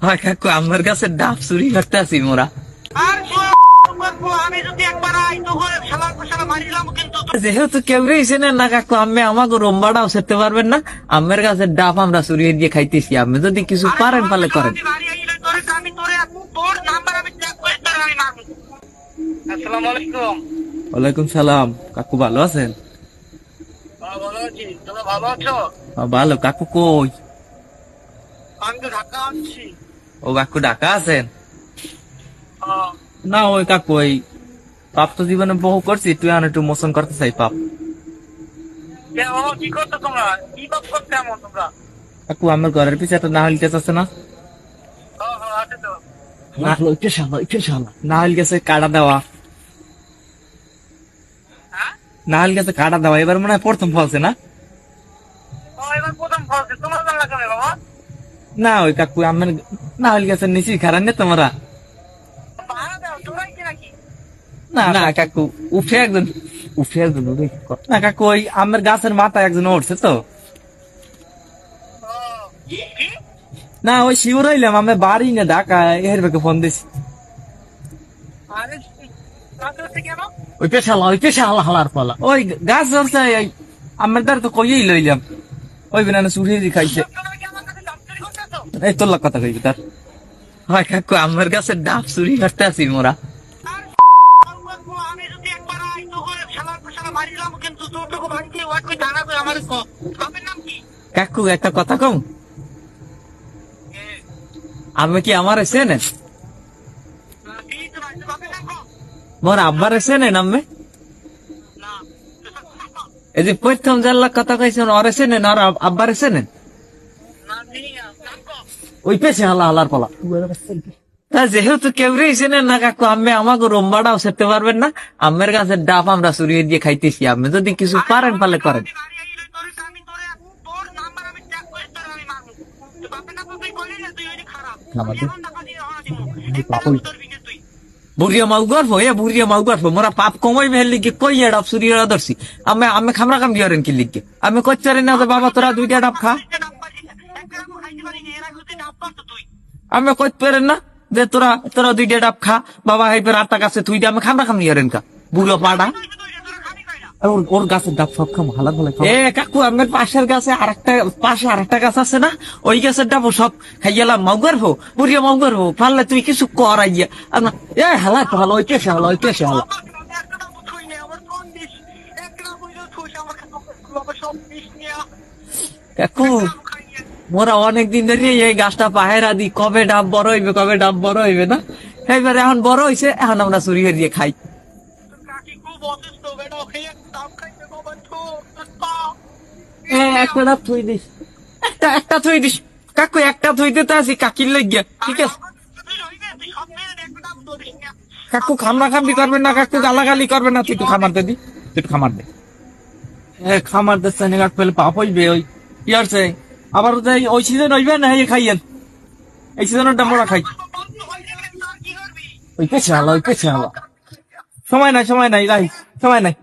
হয় কাকু আমার কাছে ডাব চুরি করতে আছি মোরা। আর আমি যদি একবার আই তো করে শালা শালা মারিলাম কিন্তু। যেহেতু কেউ চেনেন না কাকু, আমি আমাকে রোম্বাটাও সেরতে পারবেন না। আমের কাছে ডাব আমরা চুরি দিয়ে খাইতেছি, আপনি যদি কিছু পারেন পারলে করেন। আমি তোরে তোর নাম্বার আমি চেক করে তোরে আমি মারবো। আসসালামু আলাইকুম। ওয়ালাইকুম সালাম। কাকু ভালো আছেন? ভালো আছি, তুমি ভালো আছো? ভালো। কাকু কই? আমি তো ঢাকা আছি। ও কাকু ঢাকা আছেন? না ওই কাকু ওই পাপ তো জীবনে বহু করছি, তুই একটু মোচন করতে চাই পাপ। কি করছো তোমরা? কি পাপ করতে এমন তোমরা? কাকু আমার ঘরের পিছে একটা নাহল গাছ আছে না? আছে তো। নাহল গাছে কাটা দেওয়া, হ্যাঁ? নাহল গাছে কাটা দেওয়া এবার মনে হয় প্রথম ফলছে না? এবার প্রথম ফলছে, তোমার কেমন লাগে বাবা? না ওই কাকু আমার নাহল গাছের নিচে খারাপ না তোমরা? ভাড়া দাও, তোরাই কি নাকি? না কাকু উঠে একজন না কাকু ওই আমার গাছের মাথায় একজন উঠছে তো। কি? না ওই শিওর হইলাম আমি বাড়ি না ঢাকা এর বেকে ফোন দিছি। আরে কাকে হচ্ছে কেন? ওই পেশালা হালার পালা ওই গাছ ধরছে আমার দ্বার তো কইই লইলাম ওই বিনা চুরি খাইছে। তোমরা কি আমার কাছে ডাব চুরি করতেছো? এই তোর লাগ কথা কইবি তার। হয় কাকু আমার কাছে ডাব চুরি করতে আছি মোরা। আমি যদি একবার আই তো করে শালা শালা মারিলাম কিন্তু তোর তো বাড়িতে ওয়াট কই দাঁড়া কই আমার বাপের নাম কি? কাকু একটা কথা কম, আমি কি আমার চেনেন? বাপের নাম কম? মোর আব্বার চেনেন আমি? না। এই যে প্রথম জানলা কথা কইছেন ওরে চেনেন, আর আব্বারে চেনেন? না নিয়া নাম কম? ওই পেছে হালা হালার পালা। তা যেহেতু কেউ চেনেন না কাকু, আমি আমাকে রোম্বাটাও সেরতে পারবেন না। আমের কাছে ডাব আমরা চুরি দিয়ে খাইতেছি, আপনি যদি কিছু পারেন পারলে করেন। আমি তোরে তোর নাম্বার আমি চেক করে তোরে আমি মারবো। তুই বাপের নাম তুই কইলি না তুই ওই খারাপ। এখন টাকা দিয়ে হওয়া দিমু। তোর বিকে তুই। বুড়িয়া মাউ গর্ভ বুড়িয়া মাউ গর্ভ মোরা পাপ কমাই মেহের লিখে কই ডাব চুরি ধরছি। আমি খামরা কাম দিয়ে কি লিখে আমি কইতে পারি না যে বাবা তোরা দুইটা ডাব খা। আমি কইতে পারেন না যে তোরা তোরা দুইটা ডাব খা বাবা হাইপের আটটা কাছে তুই আমি খামরা কাম দিয়ে কা বুড়ো পাড়া। ওর গাছের ডাব সব খাম হালার ভালো। এ কাকু আমার পাশের গাছে আরেকটা গাছ আছে না, ওই গাছের ডাব সব খাইয়ালাম। মাউ গর্ভ বুড়িয়া মাউ গর্ভ পারলে তুই কিছু কর আইয়া। এ হালা তো হালা ওই পেশে হালা ওই পেশে হালা। কাকু মোরা অনেকদিন ধরে এই গাছটা পাহেরা দি কবে ডাব বড় হইবে কবে ডাব বড় হইবে না, এইবারে এখন বড় হইছে এখন আমরা চুরি দিয়ে খাই। একটা ডাব থই দিস, একটা থই দিস কাকু, একটা থই দিতে আসি কাকির লাগিয়া ঠিক আছে। কাকু খামরা খামড়ি করবেন না, কাকু গালাগালি করবেন না, তুই একটু খামার দে দি, তুই একটু খামার দে। খামার দিচ্ছে না কাকু পেলে পাপ হইবে। ওই ইয়ারছে আবার ওই সিজন হইবে না খাইয়েন, এই সিজনের ডাব মোরা খাই। ওই পেছে হালা ওই পেছে হালা। সময় নাই রাই সময় নাই।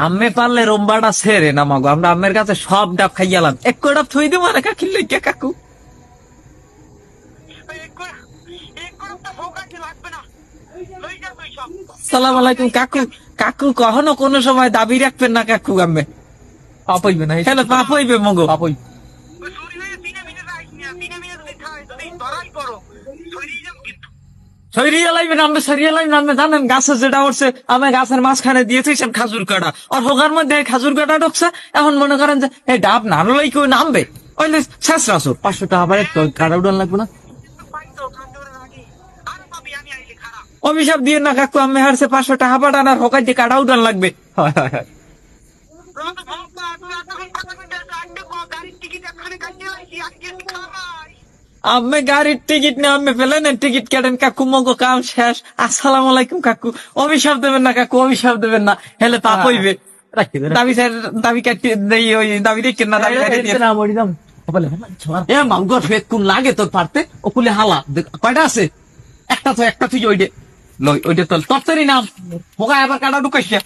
আমি পারলে রোম্বাটা ছেড়ে না মাগো, আমরা আমের কাছে সব ডাব খাইয়ালাম, এক ডাব থই দিব না কাকির লাগিয়া কাকু। সালাম আলাইকুম কাকু। কাকু কখনো কোনো সময় দাবি রাখবেন না কাকু, আমি পাপ হইবে না তাহলে পাপ হইবে মগো পাপ হইবে। সরিয়ে লাইবেন আপনি, সরিয়ে লাইবেন আপনি। জানেন গাছে যেটা উঠছে আমি গাছের মাঝখানে দিয়ে থইছেন খাজুর কাটা, আর হোগার মধ্যে খাজুর কাটা ঢুকছে। এখন মনে করেন যে এই ডাব নানলাই কেউ নামবে ওইলে শেষ রাসো 500 টাকা আবার কাটা উঠান লাগবে না। অভিশাপ দিয়ে না কাকু, আমি হারছে 500 টাকা পাঠান আর হোকাই দিয়ে কাটা উঠান লাগবে। হয় হয় হয়। আমি গাড়ির টিকিট নেই, আমি প্লেনের টিকিট কাটেন কাকু, মগো কাম শেষ। আসসালামু আলাইকুম কাকু। অভিশাপ দেবেন না কাকু, অভিশাপ দেবেন না, হেলে পাপ হইবে। দাবি স্যার দাবি কাটি দেই, ওই দাবি রেখে না দাবি এ মামগর ফেক কোন লাগে তোর পারতে ওকুলে হালা কয়টা আছে? একটা তো তুই ওইটে লই ওইটে তোর তরতারি নাম হোগা এবার কাটা ঢুকাইছে।